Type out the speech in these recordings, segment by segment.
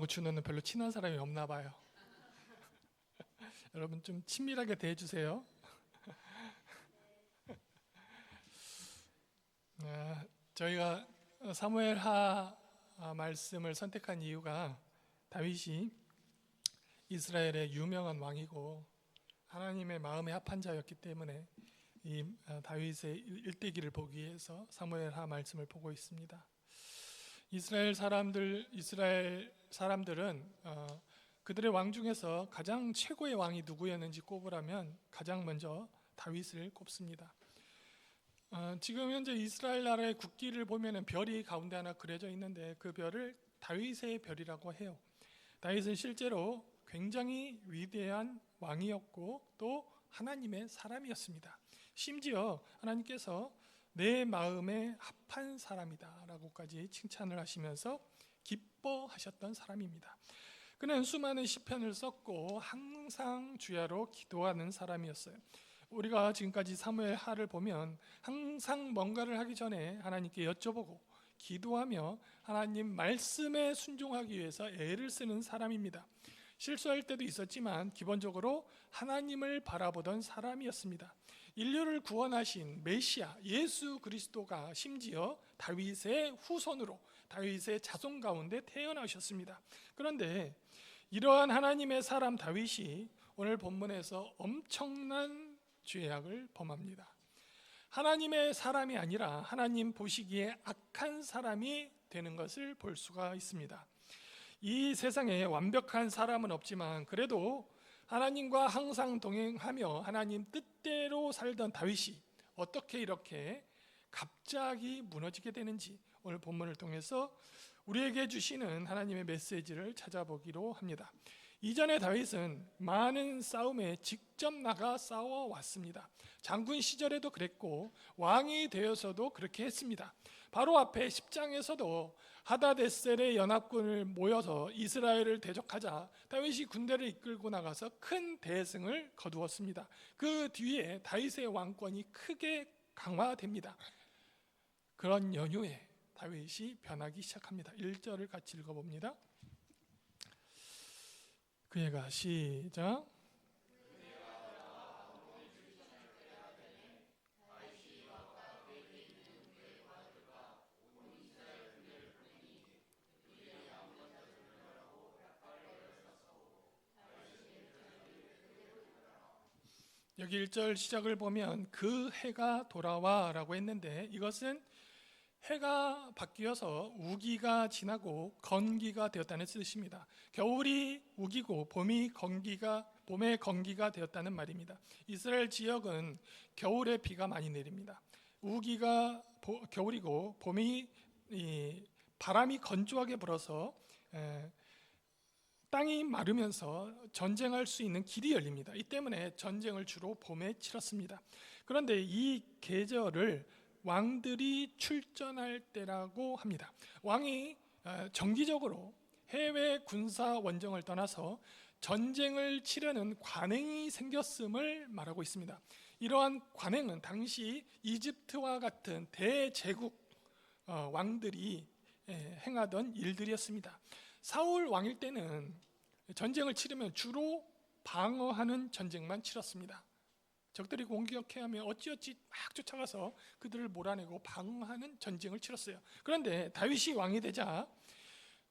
저하고 준호는 별로 친한 사람이 없나 봐요. 여러분 좀 친밀하게 대해주세요. 저희가 사무엘하 말씀을 선택한 이유가 다윗이 이스라엘의 유명한 왕이고 하나님의 마음에 합한 자였기 때문에 이 다윗의 일대기를 보기 위해서 사무엘하 말씀을 보고 있습니다. 이스라엘 사람들은 그들의 왕 중에서 가장 최고의 왕이 누구였는지 꼽으라면 가장 먼저 다윗을 꼽습니다. 지금 현재 이스라엘 나라의 국기를 보면은 별이 가운데 하나 그려져 있는데 그 별을 다윗의 별이라고 해요. 다윗은 실제로 굉장히 위대한 왕이었고 또 하나님의 사람이었습니다. 심지어 하나님께서 내 마음에 합한 사람이다 라고까지 칭찬을 하시면서 기뻐하셨던 사람입니다. 그는 수많은 시편을 썼고 항상 주야로 기도하는 사람이었어요. 우리가 지금까지 사무엘하를 보면 항상 뭔가를 하기 전에 하나님께 여쭤보고 기도하며 하나님 말씀에 순종하기 위해서 애를 쓰는 사람입니다. 실수할 때도 있었지만 기본적으로 하나님을 바라보던 사람이었습니다. 인류를 구원하신 메시아 예수 그리스도가 심지어 다윗의 후손으로 다윗의 자손 가운데 태어나셨습니다. 그런데 이러한 하나님의 사람 다윗이 오늘 본문에서 엄청난 죄악을 범합니다. 하나님의 사람이 아니라 하나님 보시기에 악한 사람이 되는 것을 볼 수가 있습니다. 이 세상에 완벽한 사람은 없지만 그래도 하나님과 항상 동행하며 하나님 뜻대로 살던 다윗이 어떻게 이렇게 갑자기 무너지게 되는지 오늘 본문을 통해서 우리에게 주시는 하나님의 메시지를 찾아보기로 합니다. 이전에 다윗은 많은 싸움에 직접 나가 싸워왔습니다. 장군 시절에도 그랬고 왕이 되어서도 그렇게 했습니다. 바로 앞에 10장에서도 하다데셀의 연합군을 모여서 이스라엘을 대적하자 다윗이 군대를 이끌고 나가서 큰 대승을 거두었습니다. 그 뒤에 다윗의 왕권이 크게 강화됩니다. 그런 연휴에 다윗이 변하기 시작합니다. 1절을 같이 읽어봅니다. 그애가 시작. 여기 1절 시작을 보면 그 해가 돌아와 라고 했는데 이것은 해가 바뀌어서 우기가 지나고 건기가 되었다는 뜻입니다. 겨울이 우기고 봄의 건기가 되었다는 말입니다. 이스라엘 지역은 겨울에 비가 많이 내립니다. 우기가 겨울이고 봄이 바람이 건조하게 불어서 땅이 마르면서 전쟁할 수 있는 길이 열립니다. 이 때문에 전쟁을 주로 봄에 치렀습니다. 그런데 이 계절을 왕들이 출전할 때라고 합니다. 왕이 정기적으로 해외 군사 원정을 떠나서 전쟁을 치르는 관행이 생겼음을 말하고 있습니다. 이러한 관행은 당시 이집트와 같은 대제국 왕들이 행하던 일들이었습니다. 사울 왕일 때는 전쟁을 치르면 주로 방어하는 전쟁만 치렀습니다. 적들이 공격해하면 어찌어찌 막 쫓아가서 그들을 몰아내고 방어하는 전쟁을 치렀어요. 그런데 다윗이 왕이 되자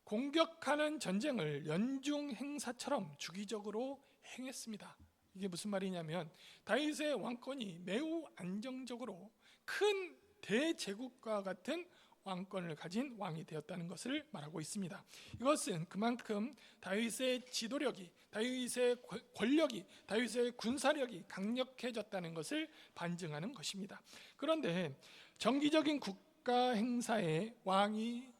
공격하는 전쟁을 연중 행사처럼 주기적으로 행했습니다. 이게 무슨 말이냐면 다윗의 왕권이 매우 안정적으로 큰 대제국과 같은 왕권을 가진 왕이 되었다는 것을 말하고 있습니다. 이것은 그만큼 다윗의 지도력이, 다윗의 권력이, 다윗의 군사력이 강력해졌다는 것을 반증하는 것입니다. 그런데 정기적인 국가 행사에 왕이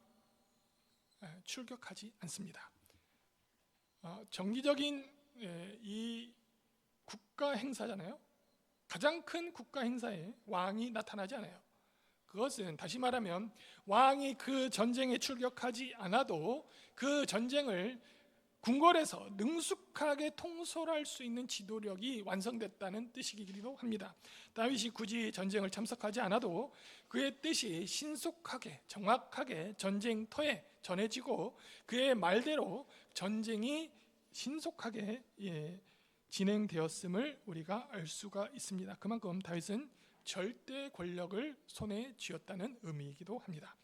출격하지 않습니다. 정기적인 이 국가 행사잖아요. 가장 큰 국가 행사에 왕이 나타나지 않아요. 그것은 다시 말하면 왕이 그 전쟁에 출격하지 않아도 그 전쟁을 궁궐에서 능숙하게 통솔할 수 있는 지도력이 완성됐다는 뜻이기도 합니다. 다윗이 굳이 전쟁을 참석하지 않아도 그의 뜻이 신속하게 정확하게 전쟁터에 전해지고 그의 말대로 전쟁이 신속하게 진행되었음을 우리가 알 수가 있습니다. 그만큼 다윗은 절대 권력을 손에 쥐었다는 의미이기도 합니다.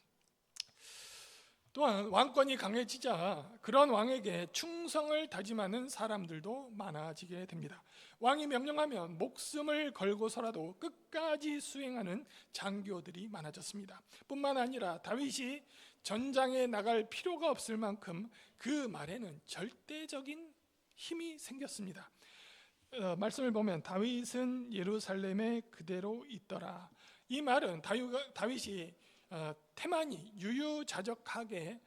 또한 왕권이 강해지자 그런 왕에게 충성을 다짐하는 사람들도 많아지게 됩니다. 왕이 명령하면 목숨을 걸고서라도 끝까지 수행하는 장교들이 많아졌습니다. 뿐만 아니라 다윗이 전장에 나갈 필요가 없을 만큼 그 말에는 절대적인 힘이 생겼습니다. 말씀을 보면 다윗은 예루살렘에 그대로 있더라. 이 말은 다윗이 태만히 유유자적하게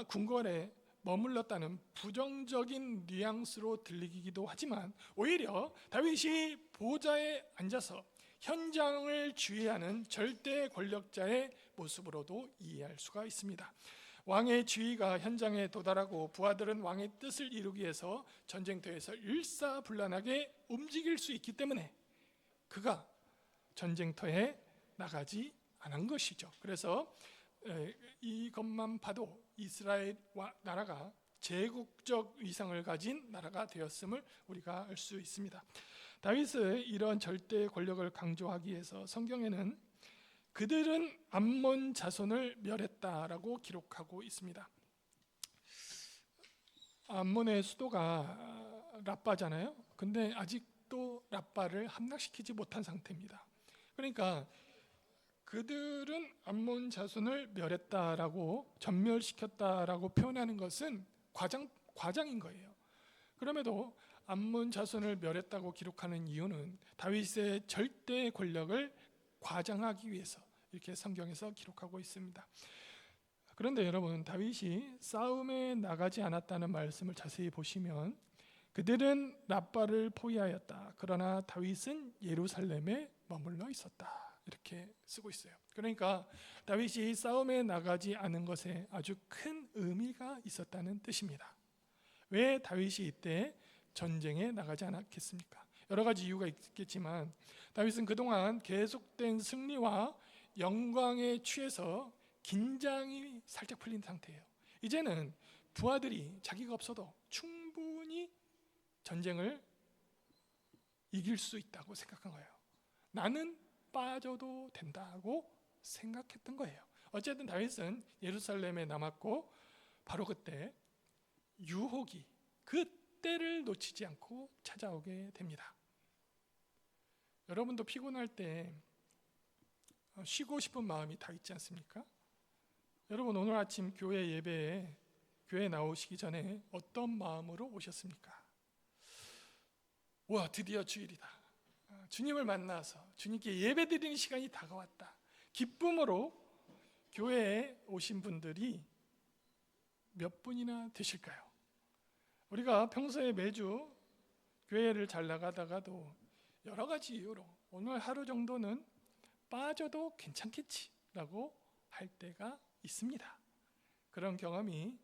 궁궐에 머물렀다는 부정적인 뉘앙스로 들리기도 하지만 오히려 다윗이 보좌에 앉아서 현장을 주의하는 절대 권력자의 모습으로도 이해할 수가 있습니다. 왕의 지위가 현장에 도달하고 부하들은 왕의 뜻을 이루기 위해서 전쟁터에서 일사불란하게 움직일 수 있기 때문에 그가 전쟁터에 나가지 않은 것이죠. 그래서 이것만 봐도 이스라엘 나라가 제국적 위상을 가진 나라가 되었음을 우리가 알 수 있습니다. 다윗의 이런 절대 권력을 강조하기 위해서 성경에는 그들은 암몬 자손을 멸했다라고 기록하고 있습니다. 암몬의 수도가 랍바잖아요. 근데 아직도 랍바를 함락시키지 못한 상태입니다. 그러니까 그들은 암몬 자손을 멸했다라고 전멸시켰다라고 표현하는 것은 과장인 거예요. 그럼에도 암몬 자손을 멸했다고 기록하는 이유는 다윗의 절대 권력을 과장하기 위해서 이렇게 성경에서 기록하고 있습니다. 그런데 여러분, 다윗이 싸움에 나가지 않았다는 말씀을 자세히 보시면 그들은 랍바를 포위하였다. 그러나 다윗은 예루살렘에 머물러 있었다. 이렇게 쓰고 있어요. 그러니까 다윗이 싸움에 나가지 않은 것에 아주 큰 의미가 있었다는 뜻입니다. 왜 다윗이 이때 전쟁에 나가지 않았겠습니까? 여러 가지 이유가 있겠지만 다윗은 그동안 계속된 승리와 영광에 취해서 긴장이 살짝 풀린 상태예요. 이제는 부하들이 자기가 없어도 충분히 전쟁을 이길 수 있다고 생각한 거예요. 나는 빠져도 된다고 생각했던 거예요. 어쨌든 다윗은 예루살렘에 남았고 바로 그때 유혹이 그때를 놓치지 않고 찾아오게 됩니다. 여러분도 피곤할 때 쉬고 싶은 마음이 다 있지 않습니까? 여러분 오늘 아침 교회 나오시기 전에 어떤 마음으로 오셨습니까? 와, 드디어 주일이다. 주님을 만나서 주님께 예배드리는 시간이 다가왔다. 기쁨으로 교회에 오신 분들이 몇 분이나 되실까요? 우리가 평소에 매주 교회를 잘 나가다가도 여러 가지 이유로 오늘 하루 정도는 빠져도 괜찮겠지라고 할 때가 있습니다. 그런 경험이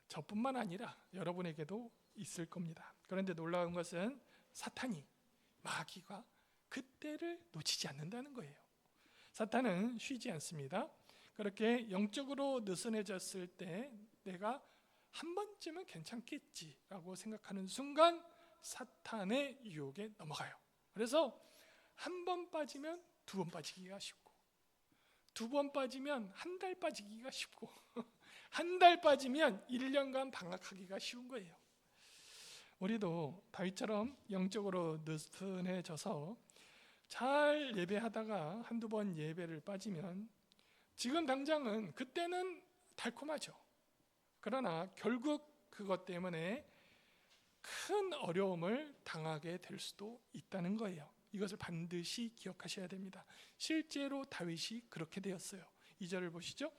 저뿐만 아니라 여러분에게도 있을 겁니다. 그런데 놀라운 것은 사탄이, 마귀가 그때를 놓치지 않는다는 거예요. 사탄은 쉬지 않습니다. 그렇게 영적으로 느슨해졌을 때 내가 한 번쯤은 괜찮겠지라고 생각하는 순간 사탄의 유혹에 넘어가요. 그래서 한 번 빠지면 두 번 빠지기가 쉽고, 두 번 빠지면 한 달 빠지기가 쉽고, 한 달 빠지면 1년간 방학하기가 쉬운 거예요. 우리도 다윗처럼 영적으로 느슨해져서 잘 예배하다가 한두 번 예배를 빠지면 지금 당장은 그때는 달콤하죠. 그러나 결국 그것 때문에 큰 어려움을 당하게 될 수도 있다는 거예요. 이것을 반드시 기억하셔야 됩니다. 실제로 다윗이 그렇게 되었어요. 2절을 보시죠.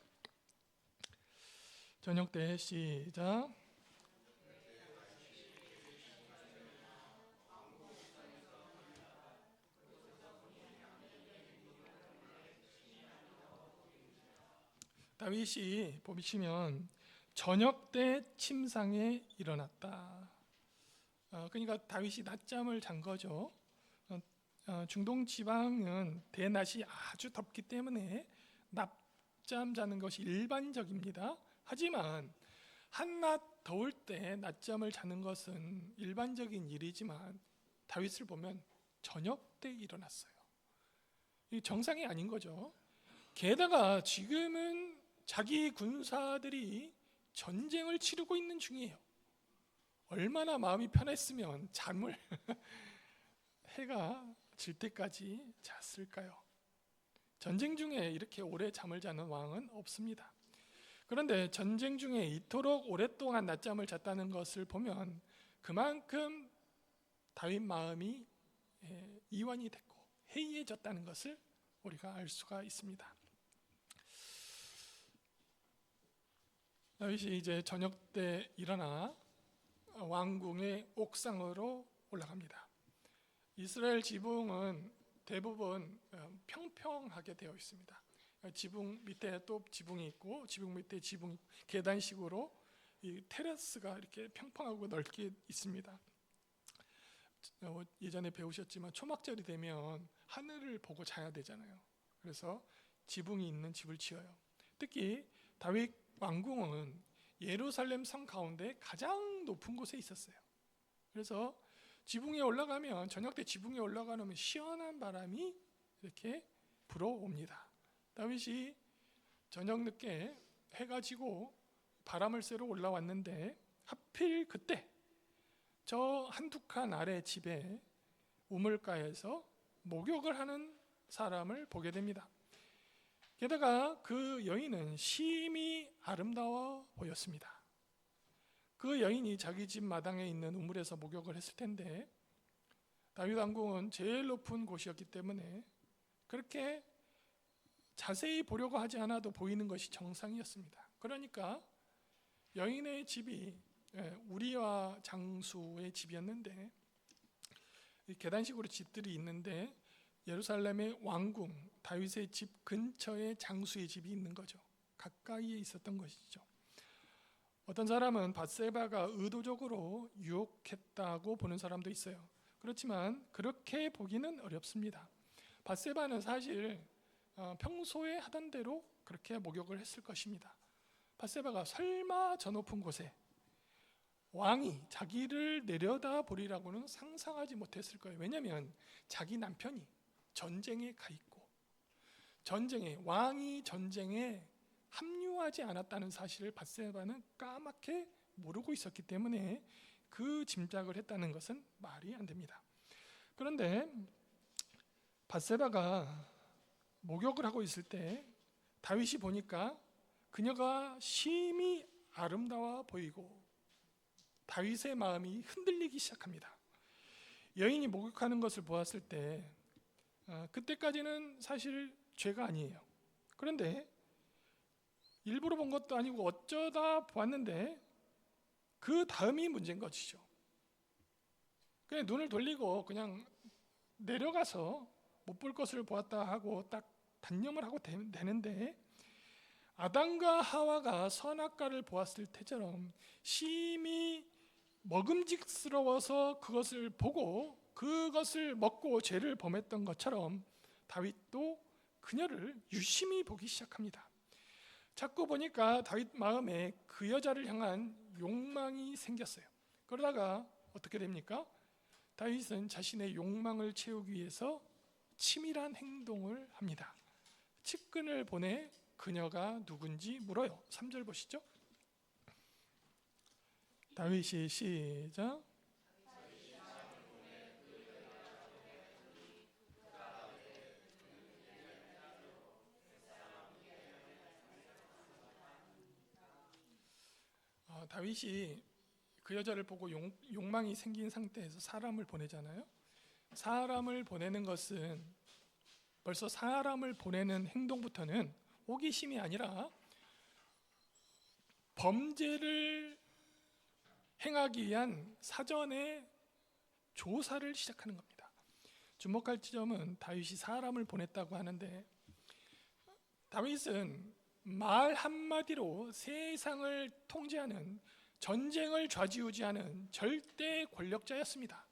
저녁 때 시작. 다윗이 보시면 저녁 때 침상에 일어났다. 그러니까 다윗이 낮잠을 잔 거죠. 중동 지방은 대낮이 아주 덥기 때문에 낮잠 자는 것이 일반적입니다. 하지만 한낮 더울 때 낮잠을 자는 것은 일반적인 일이지만 다윗을 보면 저녁 때 일어났어요. 이 정상이 아닌 거죠. 게다가 지금은 자기 군사들이 전쟁을 치르고 있는 중이에요. 얼마나 마음이 편했으면 잠을 해가 질 때까지 잤을까요? 전쟁 중에 이렇게 오래 잠을 자는 왕은 없습니다. 그런데 전쟁 중에 이토록 오랫동안 낮잠을 잤다는 것을 보면 그만큼 다윗 마음이 이완이 됐고 해이해졌다는 것을 우리가 알 수가 있습니다. 다윗이 이제 저녁 때 일어나 왕궁의 옥상으로 올라갑니다. 이스라엘 지붕은 대부분 평평하게 되어 있습니다. 지붕 밑에 또 지붕이 있고 지붕 밑에 지붕 계단식으로 이 테라스가 이렇게 평평하고 넓게 있습니다. 예전에 배우셨지만 초막절이 되면 하늘을 보고 자야 되잖아요. 그래서 지붕이 있는 집을 지어요. 특히 다윗 왕궁은 예루살렘 성 가운데 가장 높은 곳에 있었어요. 그래서 지붕에 올라가면 저녁 때 지붕에 올라가면 시원한 바람이 이렇게 불어옵니다. 다윗이 저녁 늦게 해가 지고 바람을 쐬러 올라왔는데 하필 그때 저 한두 칸 아래 집에 우물가에서 목욕을 하는 사람을 보게 됩니다. 게다가 그 여인은 심히 아름다워 보였습니다. 그 여인이 자기 집 마당에 있는 우물에서 목욕을 했을 텐데 다윗 왕궁은 제일 높은 곳이었기 때문에 그렇게 자세히 보려고 하지 않아도 보이는 것이 정상이었습니다. 그러니까 여인의 집이 우리와 장수의 집이었는데 계단식으로 집들이 있는데 예루살렘의 왕궁 다윗의 집 근처에 장수의 집이 있는 거죠. 가까이에 있었던 것이죠. 어떤 사람은 밧세바가 의도적으로 유혹했다고 보는 사람도 있어요. 그렇지만 그렇게 보기는 어렵습니다. 밧세바는 사실 평소에 하던 대로 그렇게 목욕을 했을 것입니다. 밧세바가 설마 저 높은 곳에 왕이 자기를 내려다 보리라고는 상상하지 못했을 거예요. 왜냐하면 자기 남편이 전쟁에 가 있고 왕이 전쟁에 합류하지 않았다는 사실을 밧세바는 까맣게 모르고 있었기 때문에 그 짐작을 했다는 것은 말이 안 됩니다. 그런데 밧세바가 목욕을 하고 있을 때 다윗이 보니까 그녀가 심히 아름다워 보이고 다윗의 마음이 흔들리기 시작합니다. 여인이 목욕하는 것을 보았을 때 그때까지는 사실 죄가 아니에요. 그런데 일부러 본 것도 아니고 어쩌다 보았는데 그 다음이 문제인 것이죠. 그냥 눈을 돌리고 그냥 내려가서 못 볼 것을 보았다 하고 딱 단념을 하고 되는데 아담과 하와가 선악과를 보았을 때처럼 심히 먹음직스러워서 그것을 보고 그것을 먹고 죄를 범했던 것처럼 다윗도 그녀를 유심히 보기 시작합니다. 자꾸 보니까 다윗 마음에 그 여자를 향한 욕망이 생겼어요. 그러다가 어떻게 됩니까? 다윗은 자신의 욕망을 채우기 위해서 치밀한 행동을 합니다. 측근을 보내 그녀가 누군지 물어요. 3절 보시죠. 다윗이 시작. 다윗이 그 여자를 보고 욕망이 생긴 상태에서 사람을 보내잖아요. 사람을 보내는 것은 벌써 사람을 보내는 행동부터는 호기심이 아니라 범죄를 행하기 위한 사전에 조사를 시작하는 겁니다. 주목할 지점은 다윗이 사람을 보냈다고 하는데 다윗은 말 한마디로 세상을 통제하는, 전쟁을 좌지우지하는 절대 권력자였습니다.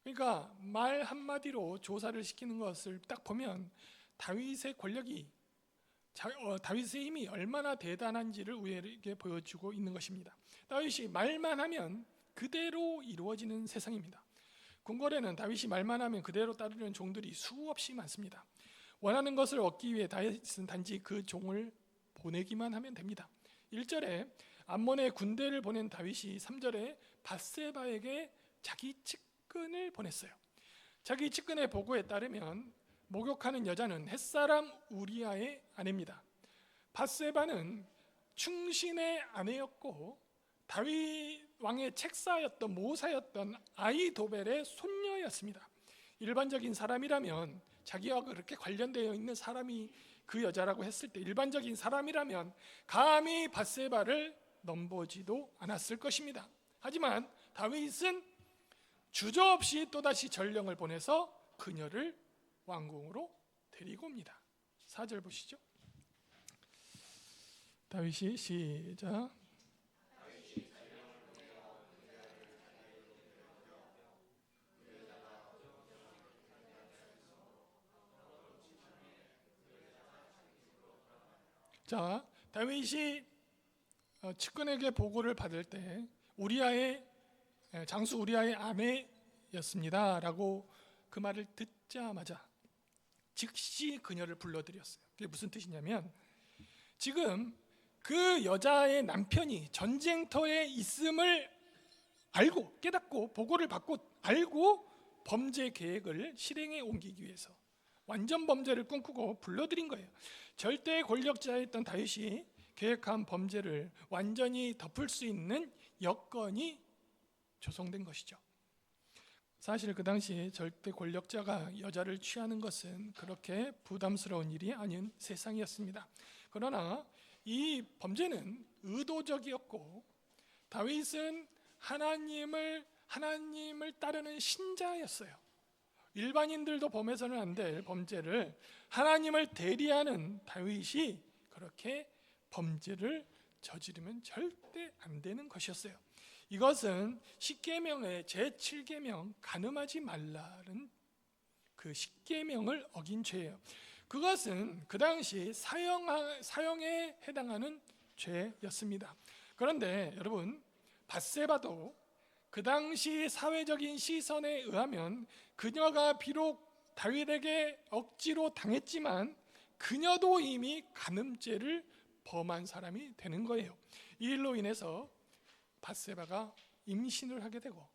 그러니까 말 한마디로 조사를 시키는 것을 딱 보면 다윗의 권력이, 다윗의 힘이 얼마나 대단한지를 우리에게 보여주고 있는 것입니다. 다윗이 말만 하면 그대로 이루어지는 세상입니다. 궁궐에는 다윗이 말만 하면 그대로 따르는 종들이 수없이 많습니다. 원하는 것을 얻기 위해 다윗은 단지 그 종을 보내기만 하면 됩니다. 1절에 암몬의 군대를 보낸 다윗이 3절에 밧세바에게 자기 측근을 보냈어요. 자기 측근의 보고에 따르면 목욕하는 여자는 햇사람 우리아의 아내입니다. 밧세바는 충신의 아내였고 다윗 왕의 책사였던, 모사였던 아히도벨의 손녀였습니다. 일반적인 사람이라면, 자기와 그렇게 관련되어 있는 사람이 그 여자라고 했을 때 일반적인 사람이라면 감히 밧세바를 넘보지도 않았을 것입니다. 하지만 다윗은 주저없이 또다시 전령을 보내서 그녀를 왕궁으로 데리고 옵니다. 4절 보시죠. 다윗이 시작. 자, 다윗이 측근에게 보고를 받을 때 우리아의 장수 우리아의 아내였습니다라고 그 말을 듣자마자 즉시 그녀를 불러들였어요. 그게 무슨 뜻이냐면, 지금 그 여자의 남편이 전쟁터에 있음을 알고, 깨닫고, 보고를 받고 알고 범죄 계획을 실행에 옮기기 위해서 완전 범죄를 꿈꾸고 불러들인 거예요. 절대 권력자였던 다윗이 계획한 범죄를 완전히 덮을 수 있는 여건이 조성된 것이죠. 사실 그 당시 절대 권력자가 여자를 취하는 것은 그렇게 부담스러운 일이 아닌 세상이었습니다. 그러나 이 범죄는 의도적이었고 다윗은 하나님을 따르는 신자였어요. 일반인들도 범해서는 안 될 범죄를 하나님을 대리하는 다윗이 그렇게 범죄를 저지르면 절대 안 되는 것이었어요. 이것은 십계명의 제7계명 간음하지 말라는 그 십계명을 어긴 죄예요. 그것은 그 당시 사형에 해당하는 죄였습니다. 그런데 여러분, 밧세바도 그 당시 사회적인 시선에 의하면 그녀가 비록 다윗에게 억지로 당했지만 그녀도 이미 간음죄를 범한 사람이 되는 거예요. 이 일로 인해서 밧세바가 임신을 하게 되고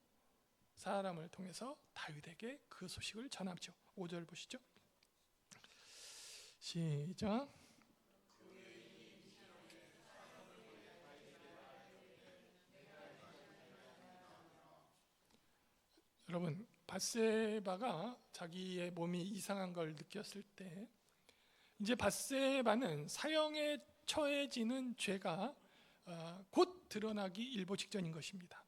사람을 통해서 다윗에게 그 소식을 전하죠. 5절 보시죠. 시작. 여러분, 밧세바가 자기의 몸이 이상한 걸 느꼈을 때 이제 밧세바는 사형에 처해지는 죄가 곧 드러나기 일보 직전인 것입니다.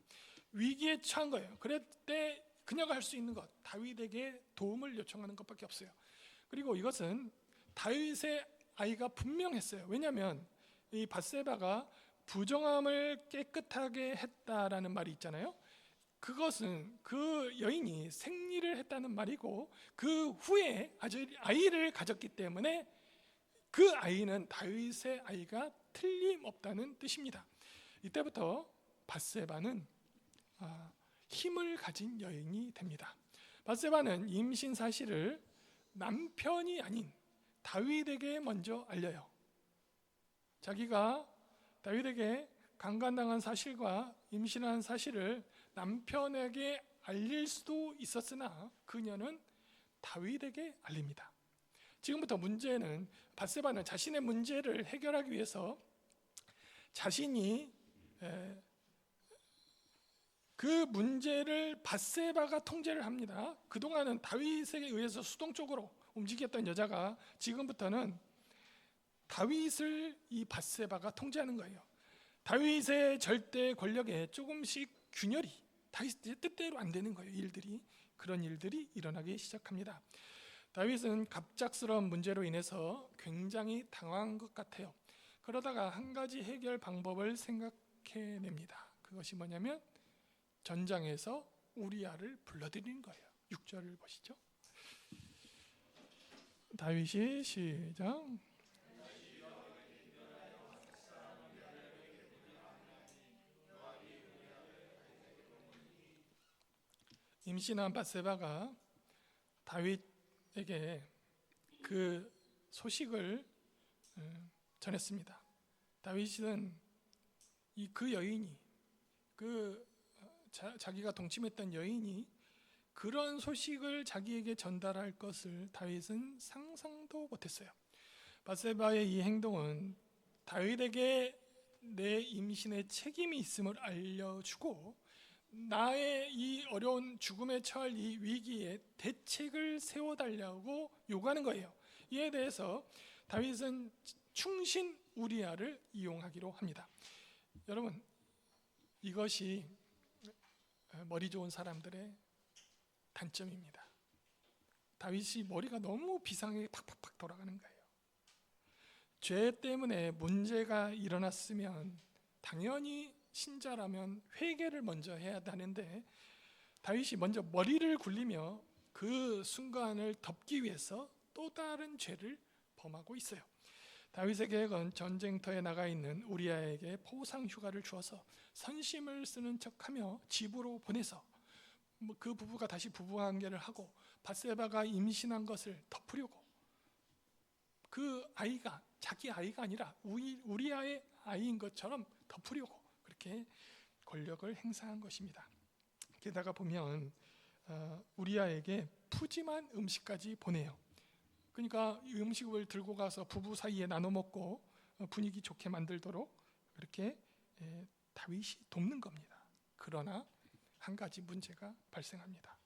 위기에 처한 거예요. 그럴 때 그녀가 할 수 있는 것, 다윗에게 도움을 요청하는 것밖에 없어요. 그리고 이것은 다윗의 아이가 분명했어요. 왜냐하면 이 밧세바가 부정함을 깨끗하게 했다라는 말이 있잖아요. 그것은 그 여인이 생리를 했다는 말이고 그 후에 아이를 가졌기 때문에 그 아이는 다윗의 아이가 틀림없다는 뜻입니다. 이때부터 밧세바는 힘을 가진 여인이 됩니다. 밧세바는 임신 사실을 남편이 아닌 다윗에게 먼저 알려요. 자기가 다윗에게 강간당한 사실과 임신한 사실을 남편에게 알릴 수도 있었으나 그녀는 다윗에게 알립니다. 지금부터 문제는 밧세바는 자신의 문제를 해결하기 위해서 자신이 그 문제를 밧세바가 통제를 합니다. 그동안은 다윗에 의해서 수동적으로 움직였던 여자가 지금부터는 다윗을 이 밧세바가 통제하는 거예요. 다윗의 절대 권력에 조금씩 균열이 다윗의 뜻대로 안 되는 거예요. 그런 일들이 일어나기 시작합니다. 다윗은 갑작스러운 문제로 인해서 굉장히 당황한 것 같아요. 그러다가 한 가지 해결 방법을 생각해냅니다. 그것이 뭐냐면 전장에서 우리아를 불러들이는 거예요. 6절을 보시죠. 다윗이 시작. 임신한 밧세바가 다윗에게 그 소식을 전했습니다. 다윗은 그 여인이 자기가 동침했던 여인이 그런 소식을 자기에게 전달할 것을 다윗은 상상도 못했어요. 밧세바의 이 행동은 다윗에게 내 임신에 책임이 있음을 알려주고 나의 이 어려운 죽음에 처할 이 위기에 대책을 세워달라고 요구하는 거예요. 이에 대해서 다윗은 충신 우리아를 이용하기로 합니다. 여러분, 이것이 머리 좋은 사람들의 단점입니다. 다윗이 머리가 너무 비상하게 팍팍팍 돌아가는 거예요. 죄 때문에 문제가 일어났으면 당연히 신자라면 회개를 먼저 해야 하는데 다윗이 먼저 머리를 굴리며 그 순간을 덮기 위해서 또 다른 죄를 범하고 있어요. 다윗의 계획은 전쟁터에 나가 있는 우리아에게 포상 휴가를 주어서 선심을 쓰는 척하며 집으로 보내서 그 부부가 다시 부부관계를 하고 밧세바가 임신한 것을 덮으려고, 그 아이가 자기 아이가 아니라 우리아의 아이인 것처럼 덮으려고 그렇게 권력을 행사한 것입니다. 게다가 보면 우리아에게 푸짐한 음식까지 보내요. 그러니까 이 음식을 들고 가서 부부 사이에 나눠 먹고 분위기 좋게 만들도록 그렇게 다윗이 돕는 겁니다. 그러나 한 가지 문제가 발생합니다.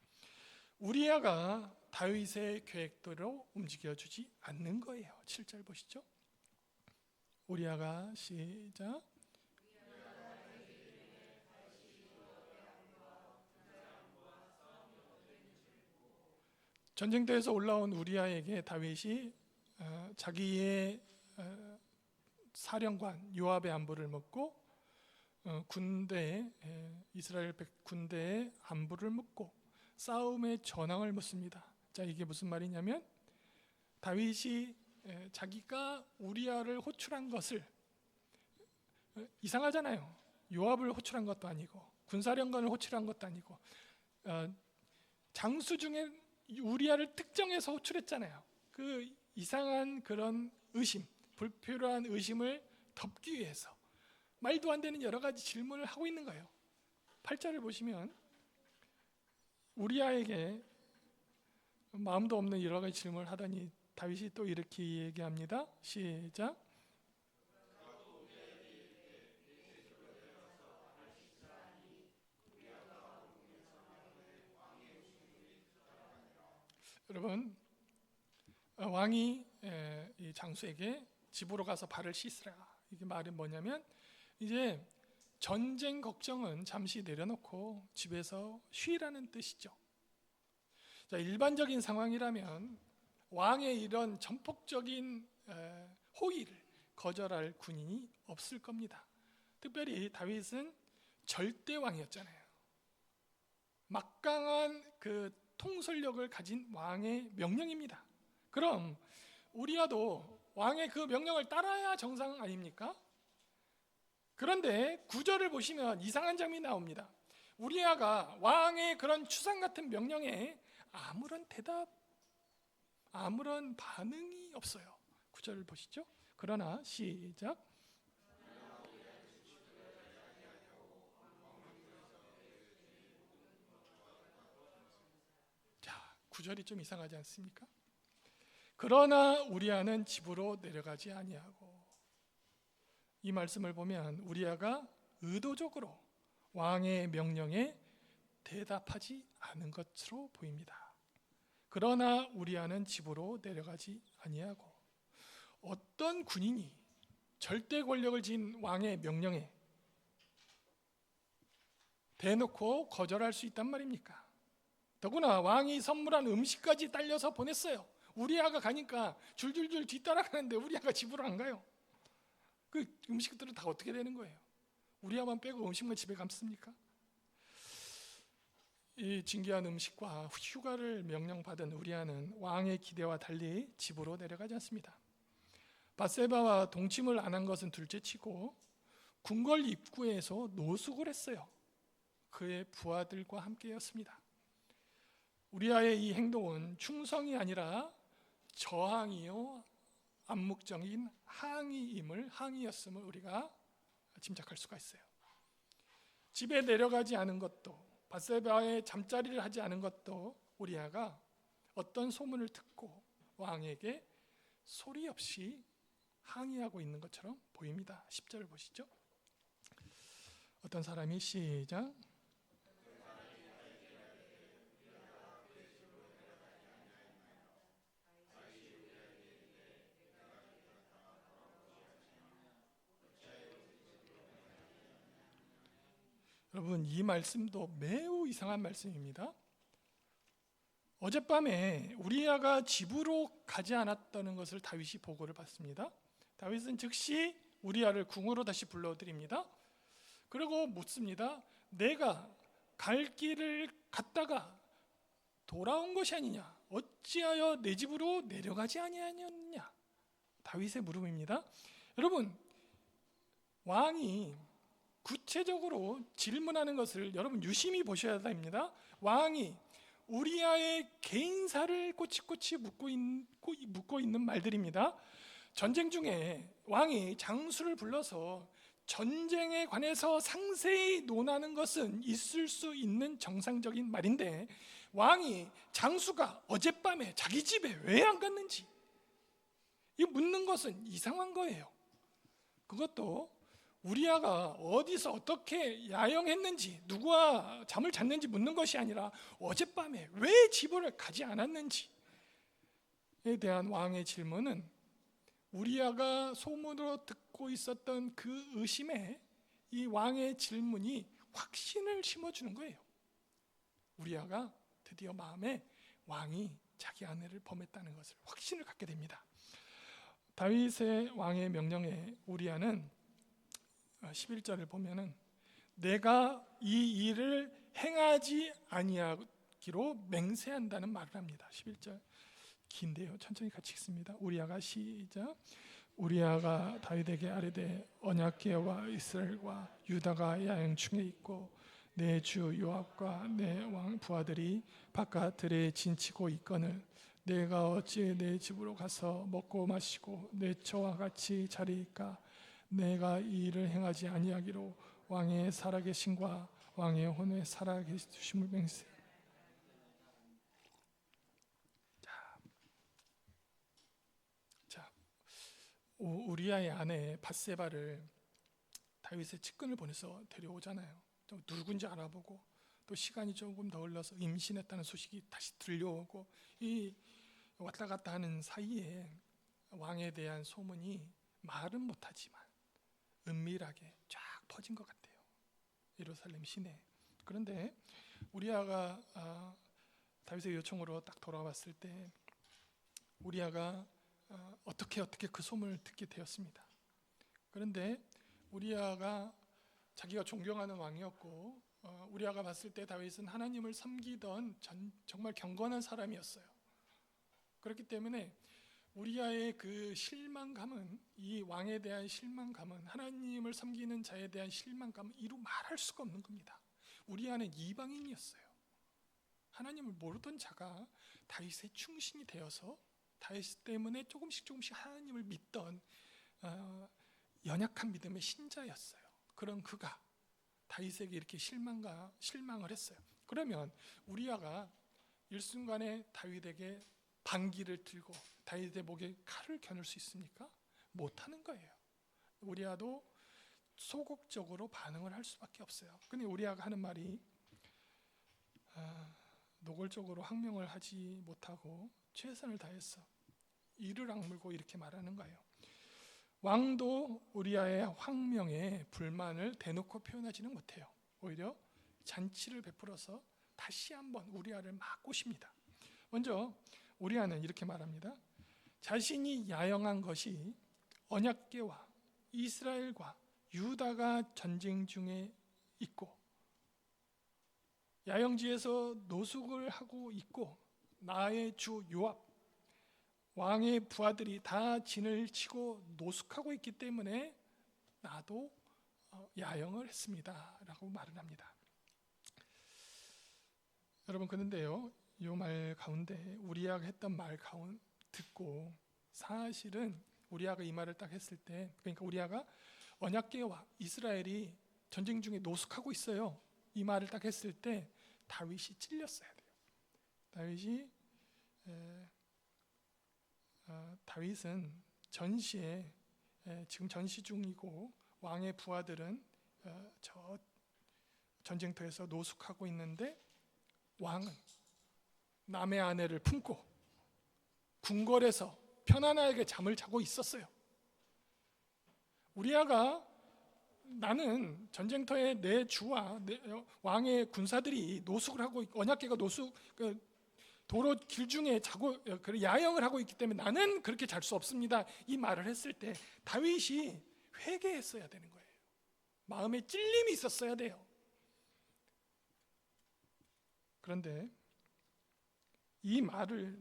우리아가 다윗의 계획대로 움직여주지 않는 거예요. 7절 보시죠. 우리아가 시작. 전쟁터에서 올라온 우리아에게 다윗이 자기의 사령관 요압의 안부를 묻고 이스라엘 군대의 안부를 묻고 싸움의 전황을 묻습니다. 자, 이게 무슨 말이냐면 다윗이 자기가 우리아를 호출한 것을, 이상하잖아요. 요압을 호출한 것도 아니고 군사령관을 호출한 것도 아니고 장수 중에 우리아를 특정해서 호출했잖아요. 그 이상한 그런 의심, 불필요한 의심을 덮기 위해서 말도 안 되는 여러 가지 질문을 하고 있는 거예요. 8절을 보시면 우리아에게 마음도 없는 여러 가지 질문을 하더니 다윗이 또 이렇게 얘기합니다. 시작. 여러분, 왕이 이 장수에게 집으로 가서 발을 씻으라, 이게 말은 뭐냐면 이제 전쟁 걱정은 잠시 내려놓고 집에서 쉬라는 뜻이죠. 자, 일반적인 상황이라면 왕의 이런 전폭적인 호의를 거절할 군인이 없을 겁니다. 특별히 다윗은 절대 왕이었잖아요. 막강한 그 통솔력을 가진 왕의 명령입니다. 그럼 우리아도 왕의 그 명령을 따라야 정상 아닙니까? 그런데 9절을 보시면 이상한 점이 나옵니다. 우리아가 왕의 그런 추상 같은 명령에 아무런 반응이 없어요. 9절을 보시죠. 그러나 시작. 자, 9절이 좀 이상하지 않습니까? 그러나 우리아는 집으로 내려가지 아니하고, 이 말씀을 보면 우리아가 의도적으로 왕의 명령에 대답하지 않은 것으로 보입니다. 그러나 우리아는 집으로 내려가지 아니하고, 어떤 군인이 절대 권력을 지닌 왕의 명령에 대놓고 거절할 수 있단 말입니까? 더구나 왕이 선물한 음식까지 딸려서 보냈어요. 우리아가 가니까 줄줄줄 뒤따라가는데 우리아가 집으로 안 가요. 그 음식들은 다 어떻게 되는 거예요? 우리아만 빼고 음식만 집에 감습니까? 이 진귀한 음식과 휴가를 명령받은 우리아는 왕의 기대와 달리 집으로 내려가지 않습니다. 밧세바와 동침을 안 한 것은 둘째치고 궁궐 입구에서 노숙을 했어요. 그의 부하들과 함께였습니다. 우리아의 이 행동은 충성이 아니라 저항이요 암묵적인 항의였음을 우리가 짐작할 수가 있어요. 집에 내려가지 않은 것도, 밧세바의 잠자리를 하지 않은 것도 우리아가 어떤 소문을 듣고 왕에게 소리 없이 항의하고 있는 것처럼 보입니다. 10절을 보시죠. 어떤 사람이 시작. 여러분, 이 말씀도 매우 이상한 말씀입니다. 어젯밤에 우리아가 집으로 가지 않았다는 것을 다윗이 보고를 받습니다. 다윗은 즉시 우리아를 궁으로 다시 불러드립니다. 그리고 묻습니다. 내가 갈 길을 갔다가 돌아온 것이 아니냐? 어찌하여 내 집으로 내려가지 아니하였느냐? 다윗의 물음입니다. 여러분, 왕이 구체적으로 질문하는 것을 여러분 유심히 보셔야 됩니다. 왕이 우리아의 개인사를 꼬치꼬치 묻고 있는 말들입니다. 전쟁 중에 왕이 장수를 불러서 전쟁에 관해서 상세히 논하는 것은 있을 수 있는 정상적인 말인데, 왕이 장수가 어젯밤에 자기 집에 왜 안 갔는지 이 묻는 것은 이상한 거예요. 그것도 우리아가 어디서 어떻게 야영했는지, 누구와 잠을 잤는지 묻는 것이 아니라 어젯밤에 왜 집을 가지 않았는지에 대한 왕의 질문은 우리아가 소문으로 듣고 있었던 그 의심에 이 왕의 질문이 확신을 심어주는 거예요. 우리아가 드디어 마음에 왕이 자기 아내를 범했다는 것을 확신을 갖게 됩니다. 다윗의 왕의 명령에 우리아는 11절을 보면은 내가 이 일을 행하지 아니하기로 맹세한다는 말을 합니다. 11절 긴데요. 천천히 같이 읽습니다. 우리아가 시작. 우리아가 다윗에게 아뢰되 언약궤와 이스라엘과 유다가 야영중에 있고 내 주 요압과 내 왕 부하들이 바깥 들에 진치고 있거늘 내가 어찌 내 집으로 가서 먹고 마시고 내 처와 같이 자리이까? 내가 이 일을 행하지 아니하기로 왕의 살아계심과 왕의 혼에 살아계심을 맹세. 자, 우리아의 아내 밧세바를 다윗의 측근을 보내서 데려오잖아요. 또 누군지 알아보고 또 시간이 조금 더 흘러서 임신했다는 소식이 다시 들려오고 이 왔다 갔다 하는 사이에 왕에 대한 소문이 말은 못하지만 은밀하게 쫙 퍼진 것 같아요. 예루살렘 시내. 그런데 우리아가 다윗의 요청으로 딱 돌아왔을 때 우리아가 어떻게 그 소문을 듣게 되었습니다. 그런데 우리아가 자기가 존경하는 왕이었고 우리아가 봤을 때 다윗은 하나님을 섬기던 정말 경건한 사람이었어요. 그렇기 때문에 우리아의 그 실망감은, 이 왕에 대한 실망감은, 하나님을 섬기는 자에 대한 실망감은 이루 말할 수가 없는 겁니다. 우리아는 이방인이었어요. 하나님을 모르던 자가 다윗의 충신이 되어서 다윗 때문에 조금씩 하나님을 믿던 연약한 믿음의 신자였어요. 그런 그가 다윗에게 이렇게 실망을 했어요. 그러면 우리아가 일순간에 다윗에게 반기를 들고 다윗의 목에 칼을 겨눌 수 있습니까? 못하는 거예요. 우리아도 소극적으로 반응을 할 수밖에 없어요. 근데 우리아가 하는 말이 노골적으로 항명을 하지 못하고 최선을 다해서 이를 악물고 이렇게 말하는 거예요. 왕도 우리아의 항명에 불만을 대놓고 표현하지는 못해요. 오히려 잔치를 베풀어서 다시 한번 우리아를 막 꼬십니다. 먼저 우리아는 이렇게 말합니다. 자신이 야영한 것이 언약궤와 이스라엘과 유다가 전쟁 중에 있고 야영지에서 노숙을 하고 있고 나의 주 요압 왕의 부하들이 다 진을 치고 노숙하고 있기 때문에 나도 야영을 했습니다 라고 말을 합니다. 여러분, 그런데요, 이 말 가운데 우리아가 했던 말 가운데 듣고 사실은 우리아가 이 말을 딱 했을 때, 그러니까 우리아가 언약궤와 이스라엘이 전쟁 중에 노숙하고 있어요, 이 말을 딱 했을 때 다윗이 찔렸어야 돼요. 다윗은 전시에 지금 전시 중이고 왕의 부하들은 저 전쟁터에서 노숙하고 있는데 왕은 남의 아내를 품고 궁궐에서 편안하게 잠을 자고 있었어요. 우리아가 나는 전쟁터에 내 주와 왕의 군사들이 노숙을 하고 언약궤가 도로 길중에 자고 야영을 하고 있기 때문에 나는 그렇게 잘 수 없습니다, 이 말을 했을 때 다윗이 회개했어야 되는 거예요. 마음에 찔림이 있었어야 돼요. 그런데 이 말을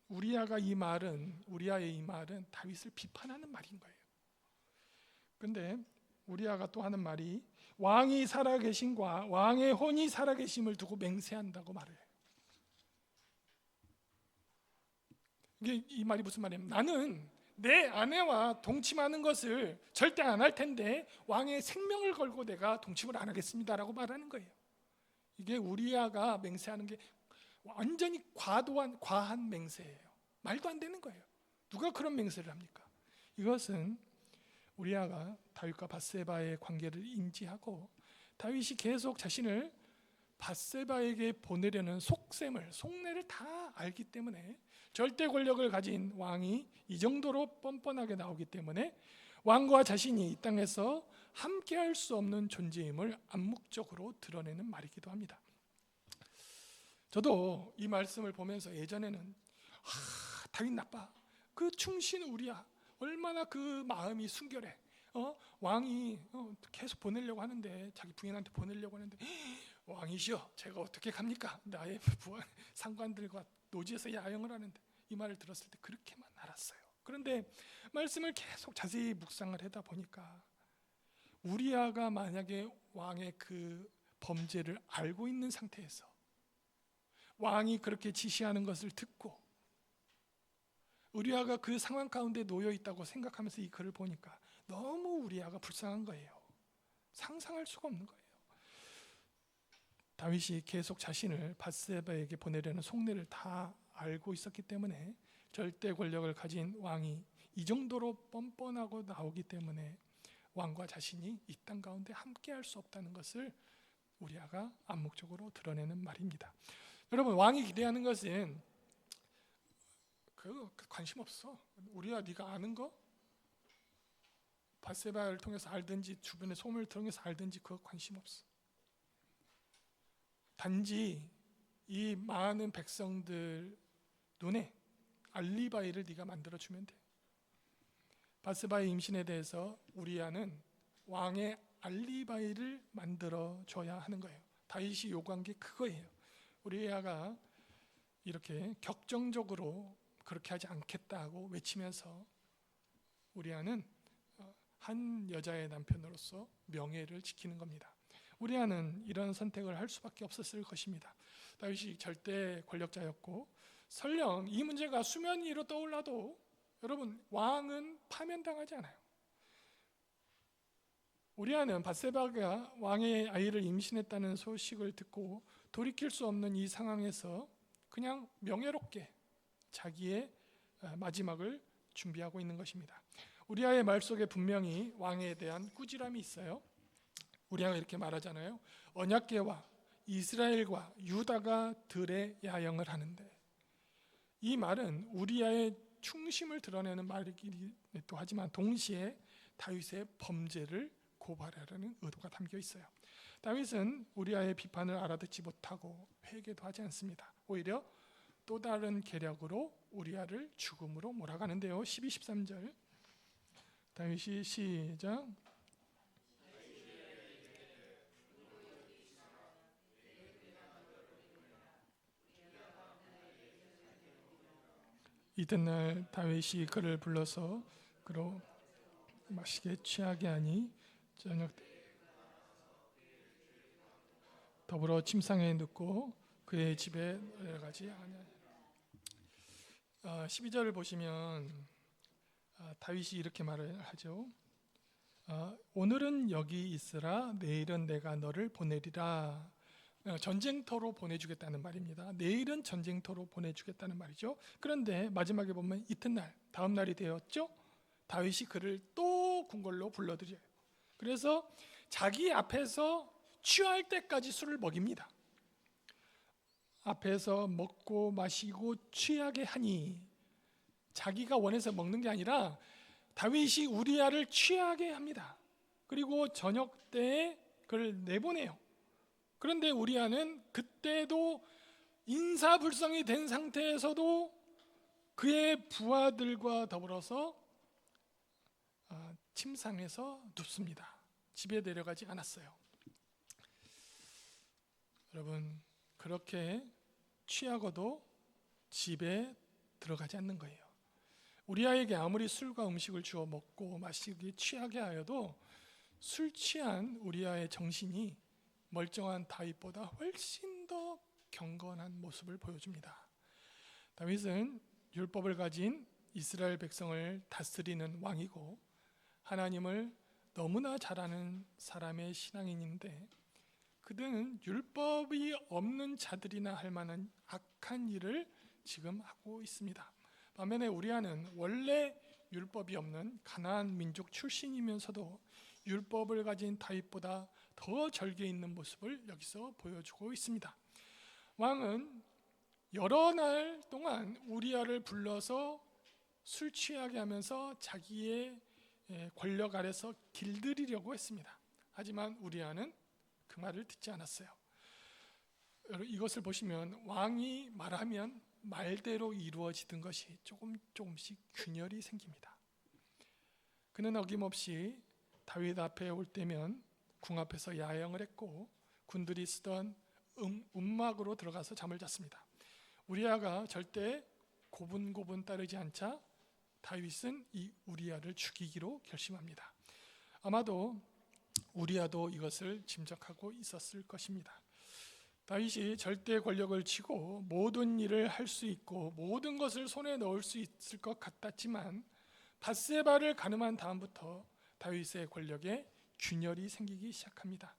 우리아의 이 말은 다윗을 비판하는 말인 거예요. 그런데 우리아가 또 하는 말이 왕이 살아계심과 왕의 혼이 살아계심을 두고 맹세한다고 말을 해요. 이 말이 무슨 말이냐면, 나는 내 아내와 동침하는 것을 절대 안 할 텐데 왕의 생명을 걸고 내가 동침을 안 하겠습니다라고 말하는 거예요. 이게 우리아가 맹세하는 게 완전히 과한 맹세예요. 말도 안 되는 거예요. 누가 그런 맹세를 합니까? 이것은 우리아가 다윗과 밧세바의 관계를 인지하고 다윗이 계속 자신을 밧세바에게 보내려는 속내를 다 알기 때문에, 절대 권력을 가진 왕이 이 정도로 뻔뻔하게 나오기 때문에 왕과 자신이 이 땅에서 함께할 수 없는 존재임을 암묵적으로 드러내는 말이기도 합니다. 저도 이 말씀을 보면서 예전에는 다윗 나빠, 그 충신 우리야 얼마나 그 마음이 순결해, 왕이 계속 보내려고 하는데, 자기 부인한테 보내려고 하는데, 왕이시여 제가 어떻게 갑니까? 나의 부하 상관들과 노지에서 야영을 하는데, 이 말을 들었을 때 그렇게만 알았어요. 그런데 말씀을 계속 자세히 묵상을 하다 보니까 우리아가 만약에 왕의 그 범죄를 알고 있는 상태에서 왕이 그렇게 지시하는 것을 듣고 우리아가 그 상황 가운데 놓여 있다고 생각하면서 이 글을 보니까 너무 우리아가 불쌍한 거예요. 상상할 수가 없는 거예요. 다윗이 계속 자신을 밧세바에게 보내려는 속내를 다 알고 있었기 때문에, 절대 권력을 가진 왕이 이 정도로 뻔뻔하고 나오기 때문에 왕과 자신이 이 땅 가운데 함께할 수 없다는 것을 우리아가 암묵적으로 드러내는 말입니다. 여러분, 왕이 기대하는 것은 그 관심 없어. 우리아, 네가 아는 거 밧세바를 통해서 알든지 주변의 소문을 통해서 알든지 그거 관심 없어. 단지 이 많은 백성들 눈에 알리바이를 네가 만들어주면 돼. 밧세바의 임신에 대해서 우리아는 왕의 알리바이를 만들어줘야 하는 거예요. 다윗이 요구한 게 그거예요. 우리아가 이렇게 격정적으로 그렇게 하지 않겠다고 외치면서 우리아는 한 여자의 남편으로서 명예를 지키는 겁니다. 우리아는 이런 선택을 할 수밖에 없었을 것입니다. 다윗이 절대 권력자였고, 설령 이 문제가 수면 위로 떠올라도 여러분, 왕은 파면당하지 않아요. 우리아는 밧세바가 왕의 아이를 임신했다는 소식을 듣고 돌이킬 수 없는 이 상황에서 그냥 명예롭게 자기의 마지막을 준비하고 있는 것입니다. 우리아의 말 속에 분명히 왕에 대한 꾸지람이 있어요. 우리아가 이렇게 말하잖아요. 언약궤와 이스라엘과 유다가 들에 야영을 하는데, 이 말은 우리아의 충심을 드러내는 말이기도 하지만 동시에 다윗의 범죄를 고발하려는 의도가 담겨 있어요. 다윗은 우리아의 비판을 알아듣지 못하고 회개도 하지 않습니다. 오히려 또 다른 계략으로 우리아를 죽음으로 몰아가는데요. 12, 13절 다윗이 시작. 이튿날 다윗이 그를 불러서 그로 마시게 취하게 하니 저녁 때 더불어 침상에 눕고 그의 집에 내려가지 아니하니라. 12절을 보시면 다윗이 이렇게 말을 하죠. 오늘은 여기 있으라 내일은 내가 너를 보내리라. 전쟁터로 보내주겠다는 말입니다. 내일은 전쟁터로 보내주겠다는 말이죠. 그런데 마지막에 보면 이튿날 다음 날이 되었죠. 다윗이 그를 또 궁궐로 불러들여요. 그래서 자기 앞에서 취할 때까지 술을 먹입니다. 앞에서 먹고 마시고 취하게 하니, 자기가 원해서 먹는 게 아니라 다윗이 우리아를 취하게 합니다. 그리고 저녁 때에 그를 내보내요. 그런데 우리아는 그때도 인사불성이 된 상태에서도 그의 부하들과 더불어서 침상에서 눕습니다. 집에 내려가지 않았어요. 여러분, 그렇게 취하고도 집에 들어가지 않는 거예요. 우리아에게 아무리 술과 음식을 주어 먹고 마시기 취하게 하여도 술 취한 우리아의 정신이 멀쩡한 다윗보다 훨씬 더 경건한 모습을 보여줍니다. 다윗은 율법을 가진 이스라엘 백성을 다스리는 왕이고 하나님을 너무나 잘 아는 사람의 신앙인인데, 그들은 율법이 없는 자들이나 할 만한 악한 일을 지금 하고 있습니다. 반면에 우리아는 원래 율법이 없는 가나안 민족 출신이면서도 율법을 가진 다윗보다 더 절개 있는 모습을 여기서 보여주고 있습니다. 왕은 여러 날 동안 우리아를 불러서 술 취하게 하면서 자기의 권력 아래서 길들이려고 했습니다. 하지만 우리아는 그 말을 듣지 않았어요. 이것을 보시면 왕이 말하면 말대로 이루어지던 것이 조금씩 균열이 생깁니다. 그는 어김없이 다윗 앞에 올 때면 궁 앞에서 야영을 했고 군들이 쓰던 움막으로 들어가서 잠을 잤습니다. 우리아가 절대 고분고분 따르지 않자 다윗은 이 우리아를 죽이기로 결심합니다. 아마도 우리아도 이것을 짐작하고 있었을 것입니다. 다윗이 절대 권력을 쥐고 모든 일을 할 수 있고 모든 것을 손에 넣을 수 있을 것 같았지만 밧세바를 가늠한 다음부터 다윗의 권력에 균열이 생기기 시작합니다.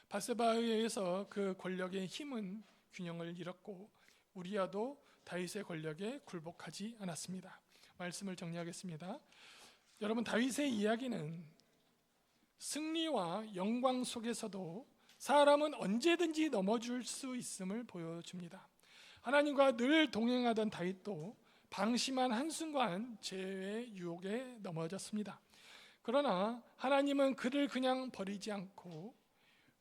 밧세바에 의해서 그 권력의 힘은 균형을 잃었고 우리아도 다윗의 권력에 굴복하지 않았습니다. 말씀을 정리하겠습니다. 여러분, 다윗의 이야기는 승리와 영광 속에서도 사람은 언제든지 넘어질 수 있음을 보여줍니다. 하나님과 늘 동행하던 다윗도 방심한 한순간 죄의 유혹에 넘어졌습니다. 그러나 하나님은 그를 그냥 버리지 않고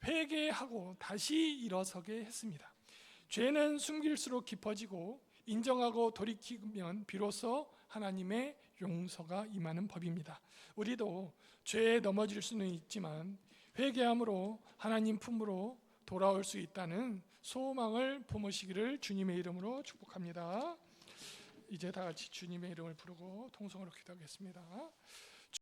회개하고 다시 일어서게 했습니다. 죄는 숨길수록 깊어지고 인정하고 돌이키면 비로소 하나님의 용서가 임하는 법입니다. 우리도 죄에 넘어질 수는 있지만 회개함으로 하나님 품으로 돌아올 수 있다는 소망을 품으시기를 주님의 이름으로 축복합니다. 이제 다 같이 주님의 이름을 부르고 통성으로 기도하겠습니다.